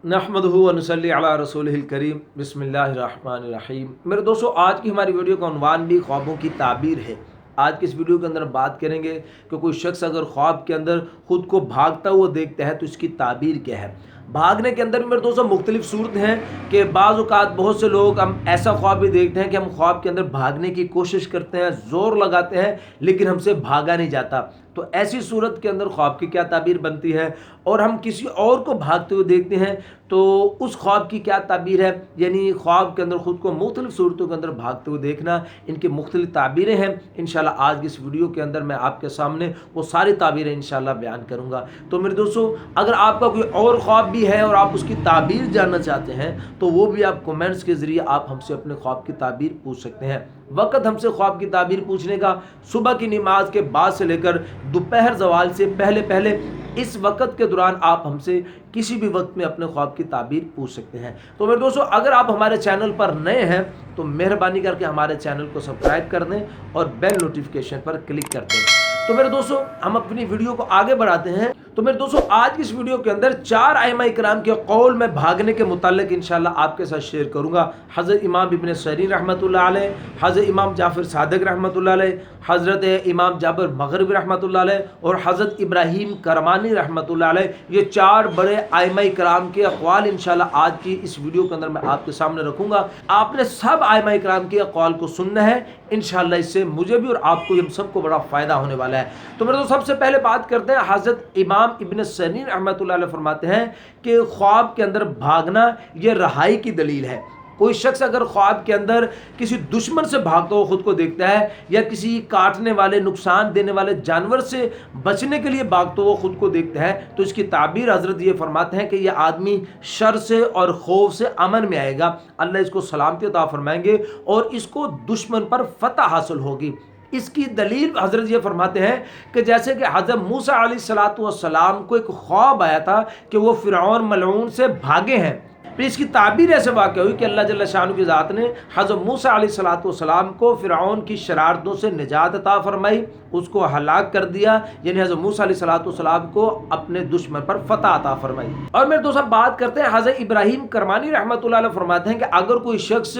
नहमदुहु व नसल्ली अला रसूलिहिल करीम बिस्मिल्लाहिर्रहमानिर्रहीम। मेरे दोस्तों, आज की हमारी वीडियो का उन्वान भी ख्वाबों की ताबीर है। आज की इस वीडियो के अंदर बात करेंगे कि कोई शख्स अगर ख्वाब के अंदर खुद को भागता हुआ देखता है तो इसकी ताबीर क्या है। भागने के अंदर भी मेरे दोस्तों मुख्तलिफ सूरत हैं कि बाज़ औक़ात बहुत से लोग हम ऐसा ख्वाब भी देखते हैं कि हम ख्वाब के अंदर भागने की कोशिश करते हैं, ज़ोर लगाते हैं, लेकिन हमसे भागा नहीं जाता। तो ऐसी सूरत के अंदर ख्वाब की क्या ताबीर बनती है, और हम किसी और को भागते हुए देखते हैं तो उस ख्वाब की क्या ताबीर है। यानी ख्वाब के अंदर ख़ुद को मुख्तलिफ सूरतों के अंदर भागते हुए देखना, इनकी मुख्तलिफ ताबीरें हैं। इंशाल्लाह आज की इस वीडियो के अंदर मैं आपके सामने वो सारी ताबीरें इंशाल्लाह बयान करूँगा। तो मेरे दोस्तों, अगर आपका कोई और ख्वाब भी है और आप उसकी ताबीर जानना चाहते हैं तो वो भी आप कमेंट्स के ज़रिए आप हमसे अपने ख्वाब की ताबीर पूछ सकते हैं। वक़्त हमसे ख्वाब की ताबीर पूछने का सुबह की नमाज के बाद से लेकर दोपहर ज़वाल से पहले पहले, इस वक्त के दौरान आप हमसे किसी भी वक्त में अपने ख्वाब की ताबीर पूछ सकते हैं। तो मेरे दोस्तों, अगर आप हमारे चैनल पर नए हैं तो मेहरबानी करके हमारे चैनल को सब्सक्राइब कर दें और बेल नोटिफिकेशन पर क्लिक कर दें। तो मेरे दोस्तों, हम अपनी वीडियो को आगे बढ़ाते हैं। तो मेरे दोस्तों, आज की इस वीडियो के अंदर 4 आइमा इकराम के कौल में भागने के मुताल्लिक इंशाल्लाह आपके साथ शेयर करूंगा। हज़रत इमाम इब्न सरीन रहमतुल्लाह अलैह, हज़रत इमाम जाफ़र सादिक रहमतुल्लाह अलैह, हज़रत इमाम जाबर मग़रिबी रहमतुल्लाह अलैह और हज़रत इब्राहीम करमानी रहमतुल्लाह अलैह, ये 4 बड़े आइमा इकराम के अक़वाल इंशाल्लाह आज की इस वीडियो के अंदर मैं आपके सामने रखूँगा। आपने सब आइमा इकराम के अक़वाल को सुनना है। इंशाल्लाह इससे मुझे भी और आपको, हम सबको बड़ा फ़ायदा होने वाला है। तो मेरे दोस्तों, सबसे पहले बात करते हैं। हज़रत इमाम इब्न सरीन रहमतुल्लाह अलैह फरमाते हैं कि ख्वाब के अंदर भागना ये रहाई की दलील है। कोई शख्स अगर ख्वाब के अंदर किसी दुश्मन से भागता हुआ खुद को देखता है या किसी काटने वाले, नुकसान देने वाले जानवर से बचने के लिए भागता हुआ खुद को देखता है तो इसकी ताबीर हज़रत ये फरमाते हैं कि यह आदमी शर से और खौफ से अमन में आएगा। अल्लाह इसको सलामती अता फरमाएंगे और इसको दुश्मन पर फतह हासिल होगी। इसकी दलील हज़रत ये फरमाते हैं कि जैसे कि हज़रत मूसा अलैहिस्सलातु वस्सलाम को एक ख्वाब आया था कि वो फ़िरऔन मलऊन से भागे हैं। फिर इसकी ताबीर ऐसे वाक़या हुई कि अल्लाह जल्ल शानु की ज़ात ने हज़रत मूसा अलैहिस्सलातु वस्सलाम को फ़िरऔन की शरारतों से निजात अता फरमाई, उसको हलाक कर दिया। यानी हज़रत मूसा अलैहिस्सलातु वस्सलाम को अपने दुश्मन पर फतह अता फरमाई। और मेरे दोस्त बात करते हैं, हज़रत इब्राहीम करमानी रहमतुल्लाह अलैह फरमाते हैं कि अगर कोई शख्स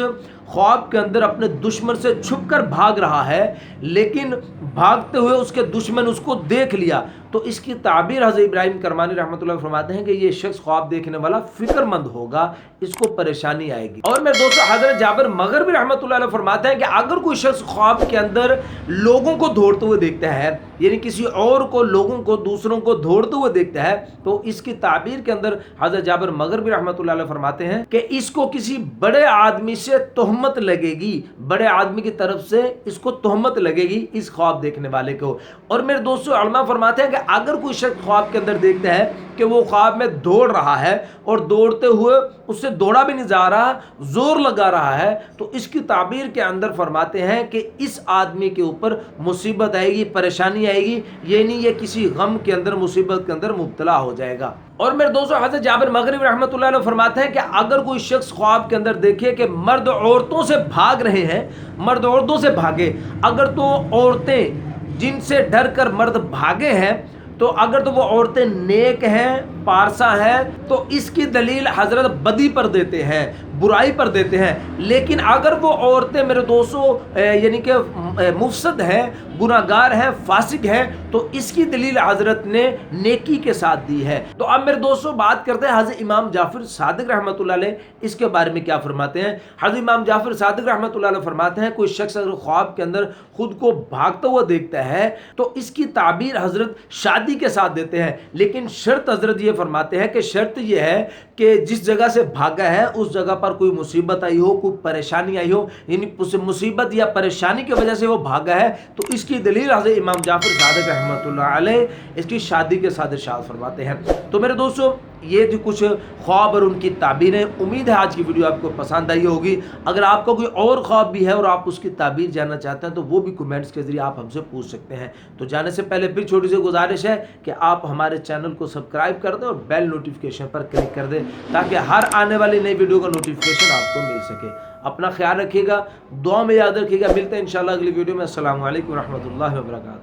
ख्वाब के अंदर अपने दुश्मन से छुप कर भाग रहा है लेकिन भागते हुए उसके दुश्मन उसको देख लिया तो इसकी ताबीर हज़रत इब्राहीम करमानी रहमतुल्लाह फरमाते हैं कि ये शख्स ख्वाब देखने वाला फिक्रमंद होगा, इसको परेशानी आएगी। और मेरे दोस्तों, हज़रत जाबर मग़रिबी रहमतुल्लाह अलैह फरमाते हैं कि अगर कोई शख्स ख्वाब के अंदर लोगों को दौड़ते हुए देखता है, यानी किसी और को, लोगों को, दूसरों को दौड़ते हुए देखता है तो इसकी ताबीर के अंदर हज़रत जाबर मग़रिबी रहमतुल्लाह अलैह फरमाते हैं कि इसको किसी बड़े आदमी से तोहमत लगेगी, बड़े आदमी की तरफ से इसको तोहमत लगेगी इस ख्वाब देखने वाले को। और मेरे दोस्तों, उलमा फरमाते हैं कि अगर कोई शख्स ख्वाब के अंदर देखता है कि वो ख्वाब में दौड़ रहा है और दौड़ते हुए उससे दौड़ा भी नहीं जा रहा, जोर लगा रहा है, तो इसकी ताबीर के अंदर फरमाते हैं कि इस आदमी के ऊपर मुसीबत आएगी, परेशानी आएगी, यानी ये किसी गम के अंदर, मुसीबत के अंदर मुब्तला हो जाएगा। और मेरे दोस्तों, हज़रत जाबिर मग़रिबी रहमतुल्लाह अलैह फरमाते हैं कि अगर कोई शख्स ख्वाब के अंदर देखे कि मर्द औरतों से भाग रहे हैं, मर्द औरतों से भागे, अगर तो औरतें जिनसे डर कर मर्द भागे हैं तो अगर तो वो औरतें नेक हैं, पारसा हैं, तो इसकी दलील हज़रत बदी पर देते हैं, बुराई पर देते हैं। लेकिन अगर वो औरतें मेरे दोस्तों यानी कि मुफसद हैं, गुनाहगार हैं, फासिक हैं, तो इसकी दलील हज़रत ने नेकी के साथ दी है। तो अब मेरे दोस्तों बात करते हैं हज़रत इमाम जाफ़र सादिक रहमतुल्लाह अलैह, इसके बारे में क्या फरमाते हैं। हज़रत इमाम जाफ़र सादिक रहमतुल्लाह अलैह फरमाते हैं कोई शख्स अगर ख्वाब के अंदर खुद को भागता हुआ देखता है तो इसकी ताबीर हज़रत शादी के साथ देते हैं, लेकिन शर्त हज़रत ये फरमाते हैं कि शर्त ये है कि जिस जगह से भागा है उस जगह पर कोई मुसीबत आई हो, कोई परेशानी आई हो, यानी मुसीबत या परेशानी की वजह से वो भागा है, तो इसकी दलील हज़रत इमाम जाफ़र सादिक रहमतुल्लाह अलैह इसकी शादी के साथ इरशाद फरमाते हैं। तो मेरे दोस्तों, ये जो कुछ ख्वाब और उनकी ताबीरें, उम्मीद है आज की वीडियो आपको पसंद आई होगी। अगर आपका कोई और ख्वाब भी है और आप उसकी ताबीर जानना चाहते हैं तो वो भी कमेंट्स के जरिए आप हमसे पूछ सकते हैं। तो जाने से पहले फिर छोटी सी गुजारिश है कि आप हमारे चैनल को सब्सक्राइब कर दें और बेल नोटिफिकेशन पर क्लिक कर दें ताकि हर आने वाली नई वीडियो का नोटिफिकेशन आपको मिल सके। अपना ख्याल रखिएगा, दुआ में याद रखिएगा। मिलते हैं इंशाल्लाह अगली वीडियो में। अस्सलामु अलैकुम रहमतुल्लाहि व बरकातहू।